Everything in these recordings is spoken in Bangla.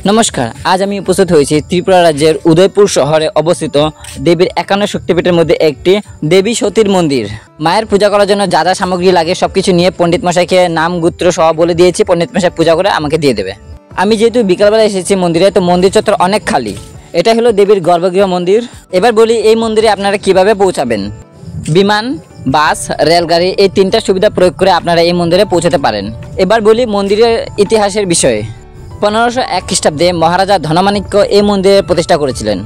নমস্কার, আজ আমি উপস্থিত হয়েছি ত্রিপুরা রাজ্যের উদয়পুর শহরে অবস্থিত দেবীর 51 শক্তিপীঠের মধ্যে একটি দেবী সতীর মন্দির। মায়ের পূজা করার জন্য যা যা সামগ্রী লাগে সবকিছু নিয়ে পণ্ডিত মশাইকে নাম গোত্র সহ বলে দিয়েছি, পণ্ডিত মশাই পূজা করে আমাকে দিয়ে দেবে। আমি যেহেতু বিকালবেলা এসেছি মন্দিরে, তো মন্দির চত্বর অনেক খালি। এটা হলো দেবীর গর্ভগৃহ মন্দির। এবার বলি এই মন্দিরে আপনারা কিভাবে পৌঁছাবেন। বিমান, বাস, রেলগাড়ি এই তিনটা সুবিধা প্রয়োগ করে আপনারা এই মন্দিরে পৌঁছাতে পারেন। এবার বলি মন্দিরের ইতিহাসের বিষয়ে। 1501 খ্রিস্টাব্দে মহারাজা ধনমাণিক্য এই মন্দিরের প্রতিষ্ঠা করেছিলেন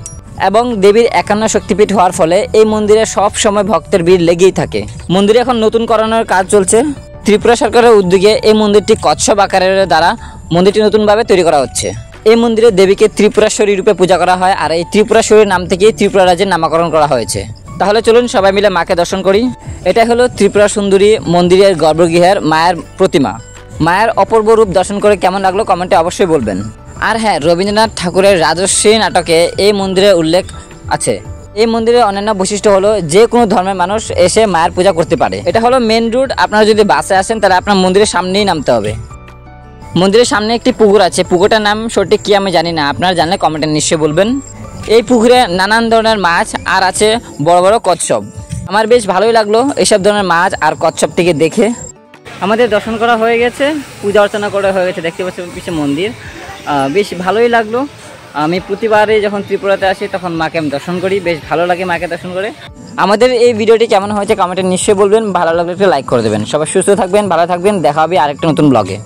এবং দেবীর 51 শক্তিপীঠ হওয়ার ফলে এই মন্দিরে সব সময় ভক্তের ভিড় লেগেই থাকে। মন্দিরে এখন নতুন করানোর কাজ চলছে। ত্রিপুরা সরকারের উদ্যোগে এই মন্দিরটি কচ্ছপ আকারের দ্বারা মন্দিরটি নতুনভাবে তৈরি করা হচ্ছে। এই মন্দিরে দেবীকে ত্রিপুরাশ্বরী রূপে পূজা করা হয়, আর এই ত্রিপুরাশ্বরীর নাম থেকেই ত্রিপুরা রাজ্যের নামকরণ করা হয়েছে। তাহলে চলুন সবাই মিলে মাকে দর্শন করি। এটা হলো ত্রিপুরা সুন্দরী মন্দিরের গর্ভগৃহের মায়ের প্রতিমা। মায়ের অপূর্ব রূপ দর্শন করে কেমন লাগলো কমেন্টে অবশ্যই বলবেন। আর হ্যাঁ, রবীন্দ্রনাথ ঠাকুরের রাজশ্রী নাটকে এই মন্দিরের উল্লেখ আছে। এই মন্দিরের অন্যান্য বৈশিষ্ট্য হলো যে কোনো ধর্মের মানুষ এসে মায়ের পূজা করতে পারে। এটা হলো মেন রুট। আপনারা যদি বাসে আসেন তাহলে আপনার মন্দিরের সামনেই নামতে হবে। মন্দিরের সামনে একটি পুকুর আছে, পুকুরটার নাম সঠিক কি আমি জানি না, আপনারা জানলে কমেন্টে নিশ্চয়ই বলবেন। এই পুকুরে নানান ধরনের মাছ আর আছে বড় বড় কচ্ছপ। আমার বেশ ভালোই লাগলো এইসব ধরনের মাছ আর কচ্ছপটিকে দেখে। আমাদের দর্শন করা হয়ে গেছে, পূজা অর্চনা করা হয়ে গেছে, দেখতে পাচ্ছি পিছিয়ে মন্দির। বেশ ভালোই লাগলো। আমি প্রতিবারই যখন ত্রিপুরাতে আসি তখন মাকে আমি দর্শন করি, বেশ ভালো লাগে মাকে দর্শন করে। আমাদের এই ভিডিওটি কেমন হয়েছে কমেন্টে নিশ্চয়ই বলবেন, ভালো লাগলে একটা লাইক করে দেবেন। সবাই সুস্থ থাকবেন, ভালো থাকবেন, দেখা হবে আরেকটা নতুন ব্লগে।